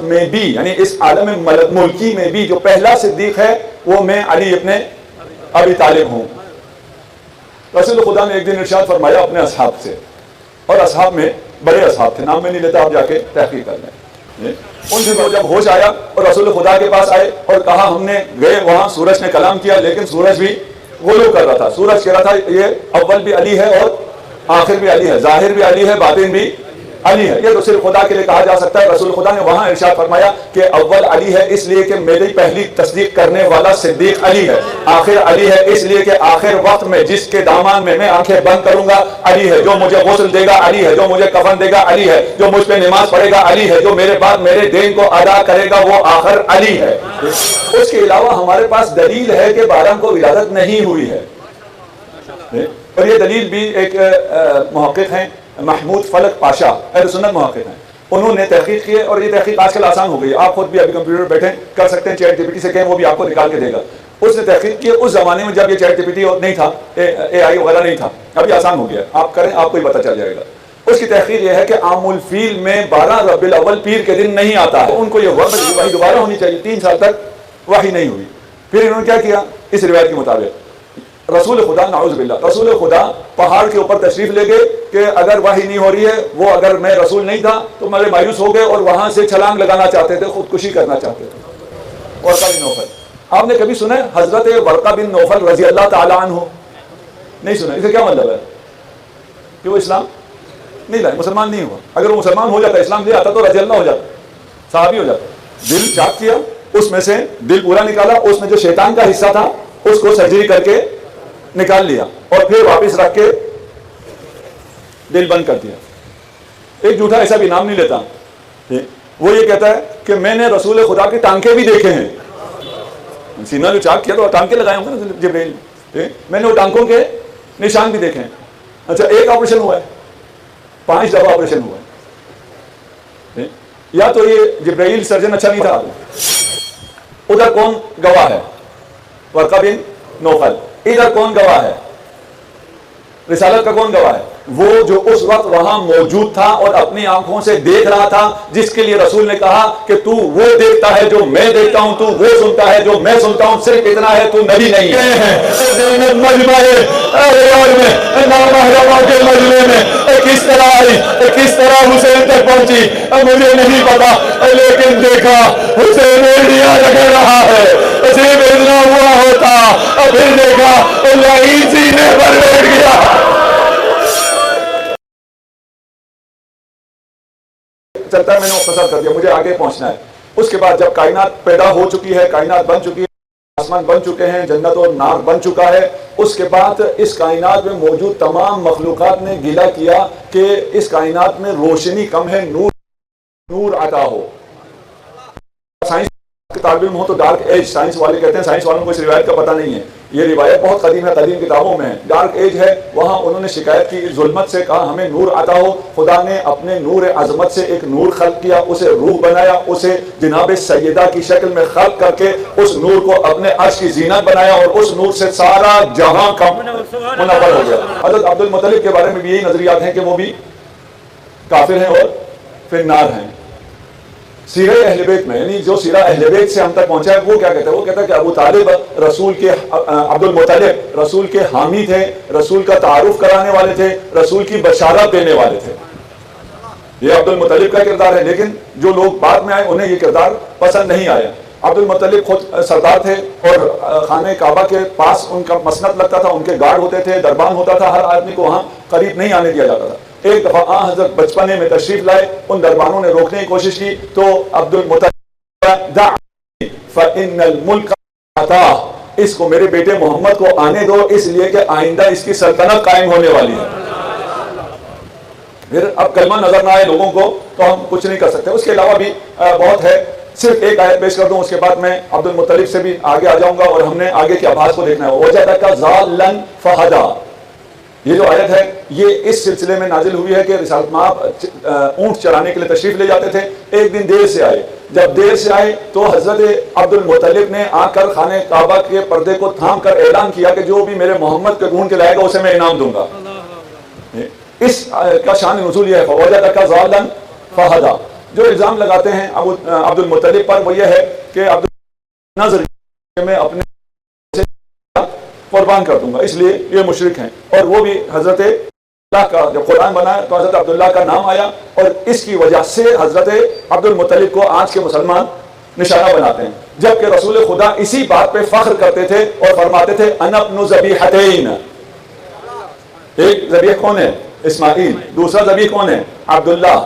میں بھی یعنی اس عالم ملکی میں بھی جو پہلا صدیق ہے وہ میں علی ابن ابی طالب ہوں۔ رسول خدا نے ایک دن ارشاد فرمایا اپنے اصحاب سے، اور اصحاب میں بڑے اصحاب تھے، نام میں نہیں لیتا، آپ جا کے تحقیق کر لیں۔ ان سے جب ہوش آیا اور رسول خدا کے پاس آئے اور کہا ہم نے گئے وہاں، سورج نے کلام کیا لیکن سورج بھی غلو کر رہا تھا، سورج کہہ رہا تھا یہ اول بھی علی ہے اور آخر بھی علی ہے، ظاہر بھی علی ہے، باطن بھی علی ہے۔ یہ رسول خدا کے لیے کہا جا سکتا ہے۔ رسول خدا نے وہاں ارشاد فرمایا کہ اول علی ہے اس لیے کہ میری پہلی تصدیق کرنے والا صدیق علی ہے، آخر علی ہے اس لیے کہ آخر وقت میں جس کے دامان میں آنکھیں بند کروں گا علی ہے، جو مجھے غسل دے گا علی ہے، جو مجھے کفن دے گا علی ہے، جو مجھ پہ نماز پڑھے گا علی ہے، جو میرے بعد میرے دین کو ادا کرے گا وہ آخر علی ہے۔ اس کے علاوہ ہمارے پاس دلیل ہے کہ بارہ کو ولادت نہیں ہوئی ہے، اور یہ دلیل بھی ایک محقق ہیں محمود فلک پاشا، اہل سنت محقق ہیں، انہوں نے تحقیق کی ہے، اور یہ تحقیق آج کل آسان ہو گئی ہے، آپ خود بھی ابھی کمپیوٹر بیٹھیں کر سکتے ہیں، چیٹ جی پی ٹی سے کہیں وہ بھی آپ کو نکال کے دے گا۔ اس نے تحقیق کی اس زمانے میں جب یہ چیٹ جی پی ٹی نہیں تھا، اے آئی وغیرہ نہیں تھا، ابھی آسان ہو گیا، آپ کریں آپ کو ہی پتہ چل جائے گا۔ اس کی تحقیق یہ ہے کہ عام الفیل میں 12 ربیع الاول پیر کے دن نہیں آتا ہے، ان کو یہ ہوا وحی دوبارہ ہونی چاہیے، 3 سال تک وحی نہیں ہوئی۔ پھر انہوں نے کیا کیا اس روایت کے مطابق، رسول خدا نعوذ باللہ رسول خدا پہاڑ کے اوپر تشریف لے گئے کہ اگر وحی نہیں ہو رہی ہے، وہ اگر میں رسول نہیں تھا تو مجھے مایوس ہو گئے اور وہاں سے چھلانگ لگانا چاہتے تھے، خودکشی کرنا چاہتے تھے۔ ورقہ بن نوفل، آپ نے کبھی سنا ہے حضرت ورقہ بن نوفل رضی اللہ تعالی عنہ؟ نہیں سنا، اسے کیا مطلب ہے کہ وہ اسلام نہیں لائے، مسلمان نہیں ہوا۔ اگر وہ مسلمان ہو جاتا، اسلام لے آتا تو رضی اللہ ہو جاتا، صحابی ہو جاتا۔ دل چاک کیا، اس میں سے دل پورا نکالا، اس میں جو شیطان کا حصہ تھا اس کو سرجری کر کے نکال لیا اور پھر واپس رکھ کے دل بند کر دیا۔ ایک جھوٹا ایسا بھی نام نہیں لیتا، وہ یہ کہتا ہے کہ میں نے رسول خدا کے ٹانکے بھی دیکھے ہیں، سینہ جو چاک کیا تو ٹانکے لگائے ہوں گے نا جبرائیل، میں نے وہ ٹانکوں کے نشان بھی دیکھے ہیں۔ اچھا ایک آپریشن ہوا ہے، 5 دفعہ آپریشن ہوا ہے، یا تو یہ جبرائیل سرجن اچھا نہیں تھا۔ ادھر کون گواہ ہے؟ ورقہ بن نوفل۔ ادھر کون گواہ ہے؟ رسالت کا کون گواہ ہے؟ وہ جو اس وقت وہاں موجود تھا اور اپنی آنکھوں سے دیکھ رہا تھا، جس کے لیے رسول نے کہا کہ تو وہ دیکھتا ہے جو میں دیکھتا ہوں، تو وہ سنتا ہے جو میں سنتا ہوں، صرف اتنا ہے تو نبی نہیں ہے۔ مجمع میں نامحرموں کے مجمع میں کس طرح آئی، کس طرح حسین تک پہنچی مجھے نہیں پتا، لیکن دیکھا حسین ایڑیاں رگڑ رہا ہے، صرف اتنا ہوا ہوتا، پھر دیکھا لعین سینے پر بیٹھ گیا۔ چلتا ہے، میں نے مختصر کر دیا، مجھے آگے پہنچنا ہے۔ اس کے بعد جب کائنات پیدا ہو چکی ہے، کائنات بن چکی ہے، آسمان بن چکے ہیں، جنت اور نار بن چکا ہے، اس کے بعد اس کائنات میں موجود تمام مخلوقات نے گلہ کیا کہ اس کائنات میں روشنی کم ہے، نور عطا ہو۔ سائنس کے طالب علم ہو تو ڈارک ایج، سائنس والے کہتے ہیں، سائنس والوں کو اس روایت کا پتہ نہیں ہے، یہ روایت بہت قدیم ہے، قدیم کتابوں میں ہے، ڈارک ایج ہے، وہاں انہوں نے شکایت کی ظلمت سے، کہا ہمیں نور عطا ہو۔ خدا نے اپنے نور عظمت سے ایک نور خلق کیا، اسے روح بنایا، اسے جناب سیدہ کی شکل میں خلق کر کے اس نور کو اپنے عرش کی زینت بنایا، اور اس نور سے سارا جہاں کا منور ہو گیا۔ حضرت عبد المطلب کے بارے میں بھی یہی نظریات ہیں کہ وہ بھی کافر ہیں اور فی النار ہیں۔ سیرہ اہل بیت میں، یعنی جو سیرہ اہل بیت سے ہم تک پہنچا ہے، وہ کیا کہتا ہے؟ وہ کہتا ہے کہ ابو طالب رسول کے، عبد المطلب رسول کے حامی تھے، رسول کا تعارف کرانے والے تھے، رسول کی بشارت دینے والے تھے۔ یہ عبد المطلب کا کردار ہے، لیکن جو لوگ بعد میں آئے انہیں یہ کردار پسند نہیں آیا۔ عبد المطلب خود سردار تھے اور خانہ کعبہ کے پاس ان کا مسند لگتا تھا، ان کے گارڈ ہوتے تھے، دربان ہوتا تھا، ہر آدمی کو وہاں قریب نہیں آنے دیا جاتا تھا۔ ایک دفعہ حضرت بچپنے میں تشریف لائے، ان دربانوں نے روکنے کی کوشش کی تو عبد المطلب دعني فإن الملک عطاہ، اس کو میرے بیٹے محمد کو آنے دو، اس لیے کہ آئندہ اس کی سلطنت قائم ہونے والی ہے۔ پھر اب کلمہ نظر نہ آئے لوگوں کو تو ہم کچھ نہیں کر سکتے۔ اس کے علاوہ بھی بہت ہے، صرف ایک آیت پیش کر دوں، اس کے بعد میں عبد المطلب سے بھی آگے آ جاؤں گا اور ہم نے آگے کے آبھاس کو دیکھنا ہے۔ وَوَجَدَكَ ضَالًّا فَهَدَىٰ، یہ جو آیت ہے یہ اس سلسلے میں نازل ہوئی ہے کہ رسالت مآب اونٹ چرانے کے لیے تشریف لے جاتے تھے، ایک دن دیر سے آئے، جب دیر سے آئے تو حضرت عبد المطلب نے آ کر خانہ کعبہ کے پردے کو تھام کر اعلان کیا کہ جو بھی میرے محمد کو ڈھونڈ کے لائے گا اسے میں انعام دوں گا۔ اس کا شان نزول یہ ہے فَوَجَدَكَ ضَالًّا فَهَدَىٰ۔ جو الزام لگاتے ہیں عبد المطلب پر وہ یہ ہے کہ میں اپنے قربان کر دوں گا، اس لیے یہ مشرک ہیں. اور وہ بھی حضرت اللہ کا جب قرآن بنا تو حضرت عبداللہ کا نام آیا اور اس کی وجہ سے حضرت عبد المطلب کو آج کے مسلمان نشانہ بناتے ہیں، جبکہ رسول خدا اسی بات پہ فخر کرتے تھے اور فرماتے تھے انا ابن ذبیحتین. ایک ذبیح کون ہے؟ اسماعیل. دوسرا ذبیح کون ہے؟ عبداللہ.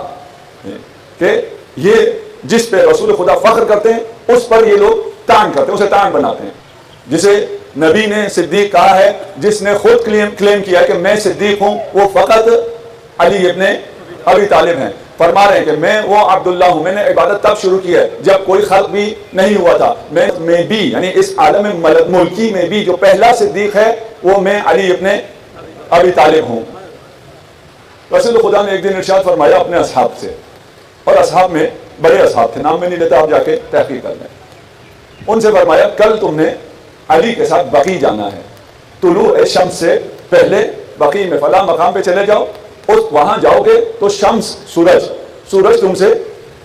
کہ یہ جس پہ رسول خدا فخر کرتے ہیں اس پر یہ لوگ تان کرتے ہیں، اسے تان بناتے ہیں. جسے نبی نے صدیق کہا ہے، جس نے خود کلیم کیا کہ میں صدیق ہوں، وہ فقط علی ابن ابی طالب ہیں. فرما رہے ہیں کہ میں وہ عبداللہ ہوں، میں نے عبادت تب شروع کی ہے جب کوئی خلق بھی نہیں ہوا تھا. میں بھی یعنی اس عالم ملکی میں بھی جو پہلا صدیق ہے وہ میں علی ابن ابی طالب ہوں. رسول خدا نے ایک دن ارشاد فرمایا اپنے اصحاب سے، اور اصحاب میں بڑے اصحاب تھے، نام میں نہیں لیتا، آپ جا کے تحقیق کر لیں. ان سے فرمایا کل تم نے علی کے ساتھ بقی جانا ہے، طلوع شمس سے پہلے بقی میں فلاں مقام پہ چلے جاؤ، وہاں جاؤ گے تو شمس سورج تم سے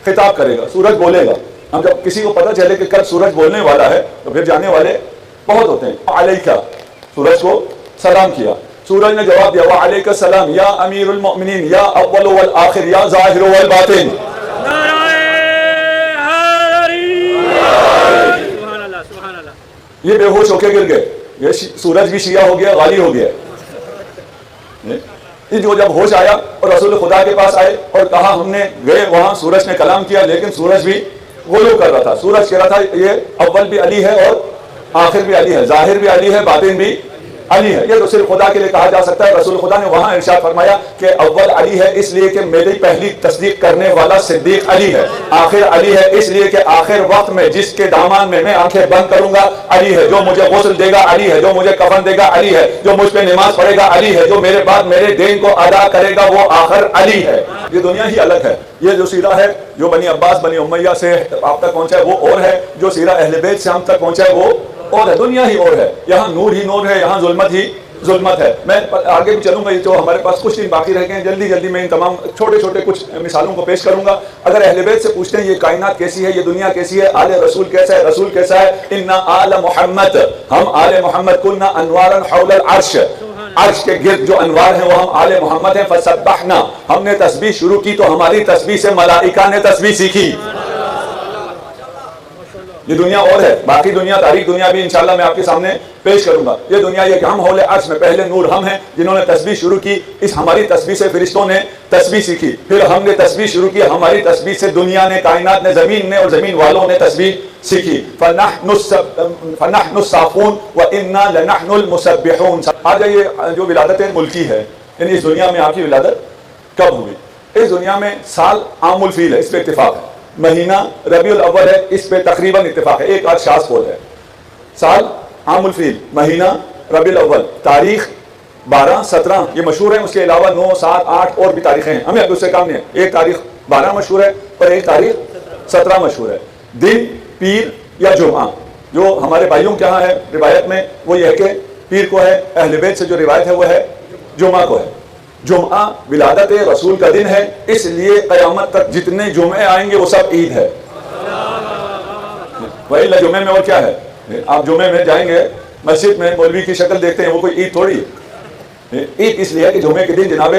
خطاب کرے گا، سورج بولے گا. ہم جب کسی کو پتہ چلے کہ کل سورج بولنے والا ہے تو پھر جانے والے بہت ہوتے ہیں. علیکہ، سورج کو سلام کیا. سورج نے جواب دیا وعلیکہ السلام یا امیر المؤمنین یا اول والآخر یا ظاہر والباطن. یہ بے ہوش ہو کے گر گئے. یہ سورج بھی شیعہ ہو گیا، غالی ہو گیا. جو جب ہوش آیا اور رسول خدا کے پاس آئے اور کہا ہم نے گئے وہاں، سورج نے کلام کیا لیکن سورج بھی غلو کر رہا تھا. سورج کہہ رہا تھا یہ اول بھی علی ہے اور آخر بھی علی ہے، ظاہر بھی علی ہے، باطن بھی علی ہے. یہ تو صرف خدا کے لیے کہا جا سکتا ہے. رسول خدا نے وہاں ارشاد فرمایا کہ اول علی ہے اس لیے کہ میری پہلی تصدیق کرنے والا صدیق علی ہے. آخر علی ہے اس لیے کہ آخر وقت میں جس کے دامان میں میں آنکھیں بند کروں گا علی ہے. جو مجھے غسل دے گا علی ہے. جو مجھے کفن دے گا علی ہے. جو مجھ پہ نماز پڑھے گا علی ہے. جو میرے بعد میرے دین کو ادا کرے گا وہ آخر علی ہے. یہ دنیا ہی الگ ہے. یہ جو سیرہ ہے جو بنی عباس بنی امیہ سے آپ تک پہنچا ہے وہ اور ہے، جو سیرہ اہل بیت سے ہم تک پہنچا ہے وہ اور ہے. دنیا ہی اور ہے. یہاں نور ہی نور ہے، یہاں ظلمت ہی ظلمت ہے. میں آگے بھی چلوں گا، جو ہمارے پاس کچھ دن باقی رہ گئے ہیں جلدی میں ان تمام چھوٹے کچھ مثالوں کو پیش کروں گا. اگر اہل بیت سے پوچھتے ہیں یہ کائنات کیسی ہے، یہ دنیا کیسی ہے، آل رسول کیسا ہے، رسول کیسا ہے، انا آل محمد، ہم آل محمد کنا انوارا حول العرش، عرش کے گرد جو انوار ہیں وہ ہم آل محمد ہیں. فسبحنا، ہم نے تسبیح شروع کی تو ہماری تسبیح سے ملائکہ نے تسبیح سیکھی. یہ دنیا اور ہے. باقی دنیا، تاریخ دنیا بھی انشاءاللہ میں آپ کے سامنے پیش کروں گا. یہ دنیا یہ کہ ہم حول عرش میں پہلے نور ہم ہیں جنہوں نے تسبیح شروع کی. اس ہماری تسبیح سے فرشتوں نے تسبیح سیکھی، پھر ہم نے تسبیح شروع کی. ہماری تسبیح سے دنیا نے، کائنات نے، زمین نے اور زمین والوں نے تسبیح سیکھی. فنحن الصافون وإنا لنحن المسبحون. آج یہ جو ولادت ملکی ہے، یعنی اس دنیا میں آپ کی ولادت کب ہوئی؟ اس دنیا میں سال عام الفیل ہے، اس پہ اتفاق ہے. مہینہ ربیع الاول ہے، اس پہ تقریباً اتفاق ہے. ایک آدھ شاذ قول ہے. سال عام الفیل، مہینہ ربیع الاول، تاریخ 12 17 یہ مشہور ہے. اس کے علاوہ 9 7 8 اور بھی تاریخیں ہیں، ہمیں دوسرے کام نہیں ہے. ایک تاریخ 12 مشہور ہے اور ایک تاریخ 17 مشہور ہے. دن پیر یا جمعہ جو ہمارے بھائیوں کے ہاں ہے روایت میں وہ یہ ہے کہ پیر کو ہے، اہل بیت سے جو روایت ہے وہ ہے جمعہ کو ہے. جمعہ ولادت رسول کا دن ہے، اس لیے قیامت تک جتنے جمعے آئیں گے وہ سب عید ہے. وہی جمعے میں اور کیا ہے؟ آپ جمعے میں جائیں گے مسجد میں مولوی کی شکل دیکھتے ہیں، وہ کوئی عید تھوڑی ہے. عید اس لیے کہ جمعے کے دن جناب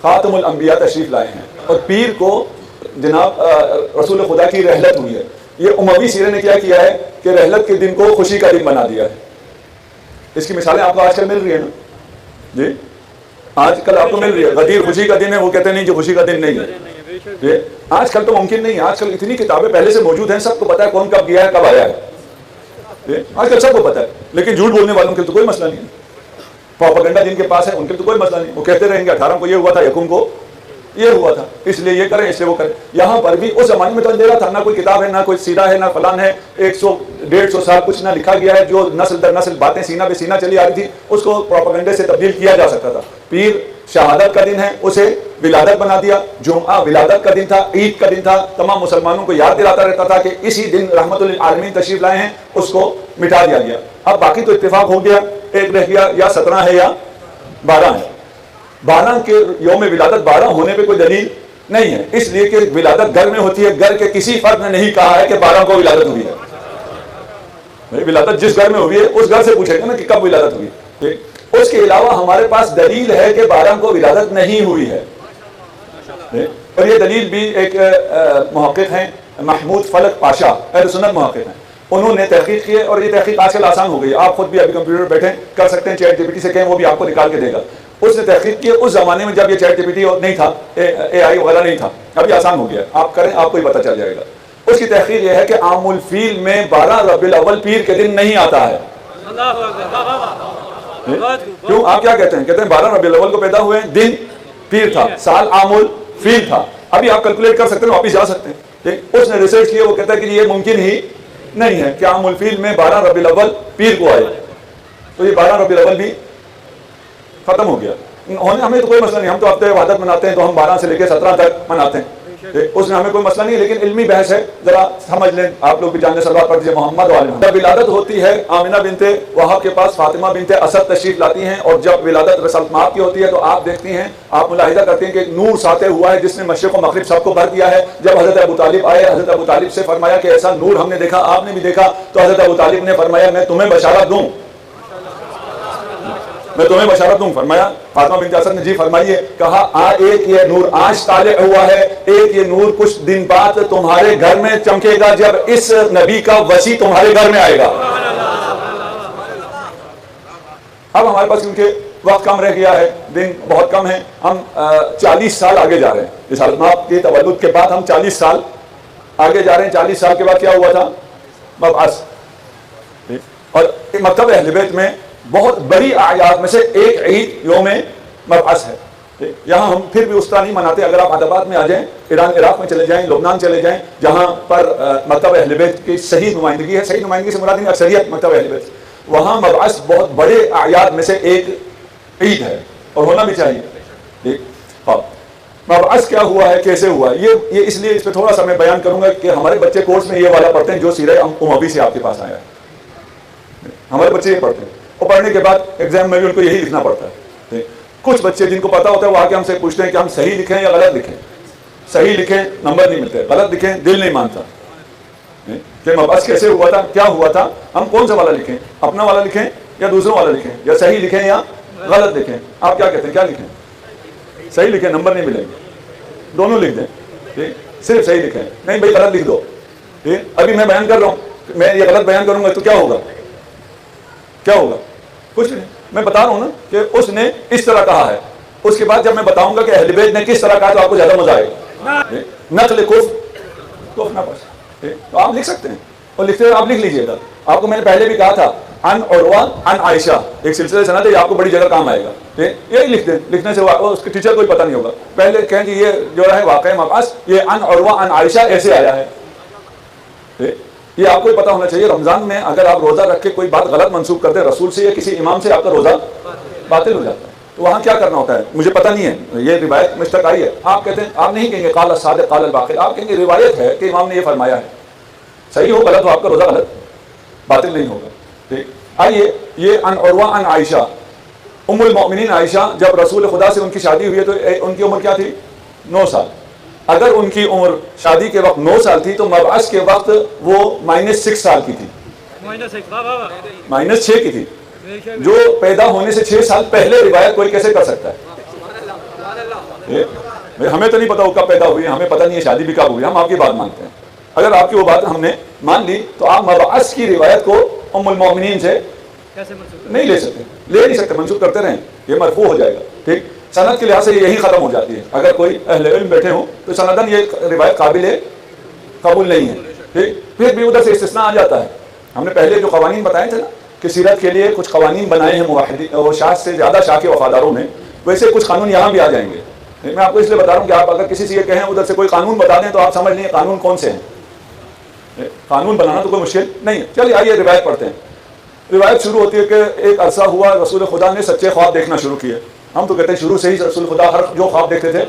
خاتم الانبیاء تشریف لائے ہیں اور پیر کو جناب رسول خدا کی رحلت ہوئی ہے. یہ اموی سیرے نے کیا کیا ہے کہ رحلت کے دن کو خوشی کا دن بنا دیا ہے. اس کی مثالیں آپ کو آج کل مل رہی ہیں نا جی، آج کل آپ کو مل رہی ہے. غدیر خوشی کا دن ہے، وہ کہتے ہیں نہیں جو خوشی کا دن نہیں ہے. آج کل تو ممکن نہیں ہے. آج کل اتنی کتابیں پہلے سے موجود ہیں، سب کو پتا ہے کون کب گیا ہے کب آیا ہے. آج کل سب کو پتا ہے، لیکن جھوٹ بولنے والوں کے تو کوئی مسئلہ نہیں ہے. پروپیگنڈا جن کے پاس ہے ان کے تو کوئی مسئلہ نہیں. وہ کہتے رہیں گے 18 کو یہ ہوا تھا، یکم کو یہ ہوا تھا، اس لیے یہ کریں، اس لیے وہ کریں. یہاں پر بھی اس زمانے میں تو اندھیرا تھا، نہ کوئی کتاب ہے، نہ کوئی سیرہ ہے، نہ فلان ہے. 100 150 سال کچھ نہ لکھا گیا ہے. جو نسل در نسل باتیں سینہ بے سینہ چلی آ رہی تھی اس کو پروپیگنڈے سے تبدیل کیا جا سکتا تھا. پیر شہادت کا دن ہے، اسے ولادت بنا دیا. جمعہ ولادت کا دن تھا، عید کا دن تھا. تمام مسلمانوں کو یاد دلاتا رہتا تھا کہ اسی دن رحمت للعالمین تشریف لائے ہیں، اس کو مٹا دیا گیا. اب باقی تو اتفاق ہو گیا، ایک رہ گیا یا 17 ہے یا 12 ہے. 12 کے یوم ولادت 12 ہونے پہ کوئی دلیل نہیں ہے، اس لیے کہ ولادت گھر میں ہوتی ہے. گھر کے کسی فرد نے نہیں کہا ہے کہ 12 کو ولادت ہوئی ہے. ولادت جس گھر میں ہوئی ہے اس گھر سے پوچھے گا نا کہ کب ولادت ہوئی. اس کے علاوہ ہمارے پاس دلیل ہے کہ 12 کو ولادت نہیں ہوئی ہے. اور یہ دلیل بھی ایک محقق ہیں محمود فلک پاشا، اہل سنت محقق ہیں، انہوں نے تحقیق کی ہے. اور یہ تحقیق آج کل آسان ہو گئی، آپ خود بھی ابھی کمپیوٹر بیٹھیں کر سکتے ہیں، چیٹ جی پی ٹی سے کہیں وہ بھی آپ کو نکال کے دے گا. اس نے تحقیق کی اس زمانے میں جب یہ چیٹ جی پی ٹی نہیں تھا، اے آئی وغیرہ نہیں تھا، ابھی آسان ہو گیا، آپ کریں آپ کو ہی پتہ چل جائے گا. اس کی تحقیق یہ ہے کہ عام الفیل میں 12 ربیع الاول پیر کے دن نہیں آتا ہے. کیوں؟ آپ کیا کہتے ہیں؟ کہتے ہیں 12 ربیع الاول کو پیدا ہوئے، دن پیر تھا، سال عام الفیل تھا. ابھی آپ کیلکولیٹ کر سکتے ہیں، واپس جا سکتے ہیں. اس نے ریسرچ کیا، وہ کہتا ہے کہ یہ ممکن ہی نہیں ہے کہ عام الفیل میں 12 ربیع الاول پیر کو آئے. تو یہ 12 ربیع الاول بھی ختم ہو گیا. ہمیں تو کوئی مسئلہ نہیں، ہم تو ہفتے وحدت مناتے ہیں تو ہم 12 سے لے کے 17 تک مناتے ہیں. اس میں ہمیں کوئی مسئلہ نہیں ہے، لیکن علمی بحث ہے، ذرا سمجھ لیں. آپ لوگ بھی جاننے صلوات پڑھ دیجیے محمد والے. جب ولادت ہوتی ہے آمنہ بنت وہب کے پاس فاطمہ بنت اسد تشریف لاتی ہیں، اور جب ولادت رسالت مآب کی ہوتی ہے تو آپ دیکھتی ہیں، آپ ملاحظہ کرتے ہیں کہ نور ساطع ہوا ہے جس نے مشرق و مغرب سب کو بھر دیا ہے. جب حضرت ابو طالب آئے، حضرت ابو طالب سے فرمایا کہ ایسا نور ہم نے دیکھا، آپ نے بھی دیکھا. تو حضرت ابو طالب نے فرمایا میں تمہیں بشارت دوں، میں تمہیں بشارت دوں. فرمایا فاطمہ بنت اسد نے جی فرمائیے. کہا ایک یہ نور آج طالع ہوا ہے، ایک یہ نور کچھ دن بعد تمہارے گھر میں چمکے گا جب اس نبی کا وصی تمہارے گھر میں آئے گا. اب ہمارے پاس کیونکہ وقت کم رہ گیا ہے، دن بہت کم ہے، ہم 40 سال آگے جا رہے ہیں. رسالت مآب کے تولد کے بعد ہم 40 سال آگے جا رہے ہیں. 40 سال کے بعد کیا ہوا تھا؟ مبعث. اور مکتب اہل بیت میں بہت بڑی اعیاد میں سے ایک عید یوم مبعث ہے. یہاں ہم پھر بھی اس طرح نہیں مناتے. اگر آپ حیدرآباد میں آ جائیں، ایران عراق میں چلے جائیں، لبنان چلے جائیں، جہاں پر مکتب اہل بیت کی صحیح نمائندگی ہے، صحیح نمائندگی سے مراد اکثریت مکتب اہل بیت، وہاں مبعث بہت بڑے اعیاد میں سے ایک عید ہے اور ہونا بھی چاہیے. مبعث کیا ہوا ہے، کیسے ہوا ہے، یہ اس لیے اس پہ تھوڑا سا میں بیان کروں گا کہ ہمارے بچے کورس میں یہ والا پڑھتے ہیں جو سیرہ اموی سے آپ کے پاس آیا ہے. ہمارے بچے یہ پڑھتے ہیں، اور پڑھنے کے بعد ایگزام میں بھی ان کو یہی لکھنا پڑتا ہے. کچھ بچے جن کو پتا ہوتا ہے وہ آ کے ہم سے پوچھتے ہیں کہ ہم صحیح لکھیں یا غلط لکھیں. صحیح لکھیں نمبر نہیں ملتے، غلط لکھیں دل نہیں مانتا. کہ مبعث کیسے ہوا تھا، کیا ہوا تھا، ہم کون سا والا لکھیں، اپنا والا لکھیں یا دوسروں والا لکھیں، یا صحیح لکھیں یا غلط لکھیں. آپ کیا کہتے ہیں، کیا لکھیں؟ صحیح لکھیں، نمبر نہیں ملیں گے، دونوں لکھ دیں. صرف صحیح لکھیں، نہیں بھائی غلط لکھ دو. ابھی میں بیان کر رہا ہوں، میں یہ غلط بیان کروں گا تو کیا ہوگا، کیا ہوگا؟ کچھ نہیں. میں بتا رہا ہوں نا کہ اس نے اس طرح کہا ہے. اس کے بعد جب میں بتاؤں گا کہ اہل بیت نے کس طرح کہا تو آپ کو زیادہ مزہ آئے گا. نقل کفر نہ پڑھ تو آپ لکھ سکتے ہیں، اور لکھتے ہوئے آپ لکھ لیجئے گا. آپ کو میں نے پہلے بھی کہا تھا عن عروہ عن عائشہ، ایک سلسلے سنا تھا، یہ آپ کو بڑی جگہ کام آئے گا. یہی لکھ دیں، لکھنے سے اس کے ٹیچر کو پتہ نہیں ہوگا. پہلے کہیں کہ یہ جو ہے واقعہ مبعث یہ عن عروہ عن عائشہ ایسے آیا ہے. یہ آپ کو پتا ہونا چاہیے. رمضان میں اگر آپ روزہ رکھ کے کوئی بات غلط منسوب کرتے ہیں رسول سے یا کسی امام سے، آپ کا روزہ باطل ہو جاتا ہے. تو وہاں کیا کرنا ہوتا ہے مجھے پتہ نہیں ہے، یہ روایت مجھ تک آئی ہے. آپ کہتے ہیں، آپ نہیں کہیں گے قال الصادق قال الباقر، آپ کہیں گے روایت ہے کہ امام نے یہ فرمایا ہے. صحیح ہو غلط ہو، آپ کا روزہ غلط باطل نہیں ہوگا. ٹھیک. آئیے یہ عن عروہ عن عائشہ، ام المؤمنین عائشہ جب رسول خدا سے ان کی شادی ہوئی ہے تو ان کی عمر کیا تھی؟ 9 سال. اگر ان کی عمر شادی کے وقت 9 سال تھی تو مبعث کے وقت وہ -6 سال کی تھی، -6 کی تھی، جو پیدا ہونے سے 6 سال پہلے روایت کوئی کیسے کر سکتا ہے؟ ہمیں تو نہیں پتا وہ کب پیدا ہوئی، ہمیں پتہ نہیں ہے شادی بھی کب ہوئی، ہم آپ کی بات مانتے ہیں. اگر آپ کی وہ بات ہم نے مان لی تو آپ مبعث کی روایت کو ام المؤمنین سے نہیں لے سکتے، لے نہیں سکتے، منسوخ کرتے رہیں، یہ مرفوع ہو جائے گا. ٹھیک. سند کے لحاظ سے یہی ختم ہو جاتی ہے. اگر کوئی اہل علم بیٹھے ہوں تو سندن یہ روایت قابل قبول نہیں ہے. ٹھیک. پھر بھی ادھر سے استثناء آ جاتا ہے. ہم نے پہلے جو قوانین بتائے تھے نا کہ سیرت کے لیے کچھ قوانین بنائے ہیں موحدین اور شاذ سے زیادہ شاہ کے وفاداروں نے، ویسے کچھ قانون یہاں بھی آ جائیں گے. میں آپ کو اس لیے بتا رہا ہوں کہ آپ اگر کسی سے یہ کہیں ادھر سے کوئی قانون بتا دیں تو آپ سمجھ لیں قانون کون سے ہیں. قانون بنانا تو کوئی مشکل نہیں ہے. چلیے آئیے روایت پڑھتے ہیں. روایت شروع ہوتی ہے کہ ایک عرصہ ہوا رسول خدا نے سچے خواب دیکھنا شروع کیے. ہم تو کہتے ہیں شروع سے ہی رسول خدا ہر جو خواب دیکھتے تھے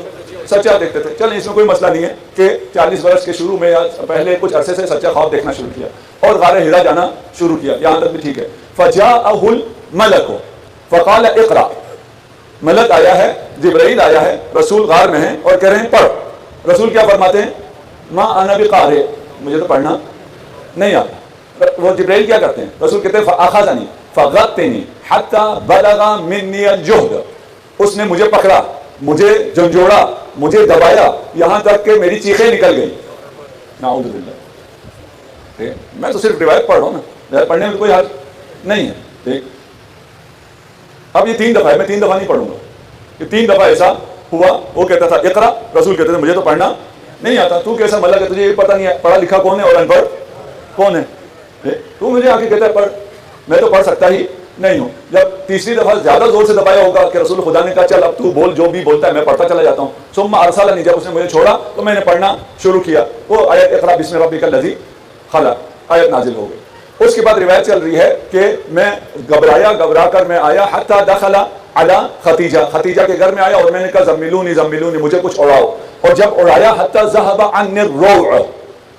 سچا دیکھتے تھے. چلیں اس میں کوئی مسئلہ نہیں ہے کہ 40 برس کے شروع میں یا پہلے کچھ عرصے سے سچا خواب دیکھنا شروع کیا اور غار ہرا جانا شروع کیا، یہاں تک بھی ٹھیک ہے. فجاءہ الملک فقال اقرأ، ملک آیا ہے، جبرائیل آیا ہے، رسول غار میں ہیں اور کہہ رہے ہیں پڑھ. رسول کیا فرماتے ہیں؟ ما انا بقارئ، مجھے تو پڑھنا نہیں آتا۔ وہ جبرائیل کیا کرتے ہیں؟ رسول کہتے ہیں فاخذنی فغطنی حتی بلغ منی الجہد، اس نے مجھے پکڑا، مجھے جھنجھوڑا، مجھے دبایا، یہاں تک کہ میری چیخیں نکل گئی۔ نعوذ باللہ۔ میں تو صرف روایت پڑھ رہا ہوں نا، روایت پڑھنے میں کوئی حرج نہیں ہے۔ ٹھیک، اب یہ 3 دفعہ ہے، میں 3 دفعہ نہیں پڑھوں گا، یہ 3 دفعہ ایسا ہوا۔ وہ کہتا تھا اقرا، رسول کہتے تھے مجھے تو پڑھنا نہیں آتا، تو کیسا ملا کہ تجھے یہ پتہ نہیں ہے پڑھا لکھا کون ہے اور ان پڑھ کون ہے؟ تو مجھے آ کے کہتا ہے پڑھ، میں تو پڑھ سکتا ہی نہیں ہوں۔ جب تیسری دفعہ زیادہ زور سے دبایا ہوگا کہ رسول خدا نے کہا چل اب تو بول، جو بھی بولتا ہے میں پڑھتا چلا جاتا ہوں۔ ثم ارسلنی، جب اس نے مجھے چھوڑا تو میں نے پڑھنا شروع کیا، وہ آیت اقرا بسم ربک الذی خلق آیت نازل ہو گئی۔ اس کے بعد روایت چل رہی ہے کہ میں گھبرا کر میں آیا حتی دخل علی ختیجہ، ختیجہ کے گھر میں آیا اور میں نے کہا زملونی زملونی، مجھے کچھ اڑاؤ، اور جب اڑایا حتی ذهب عني الروع،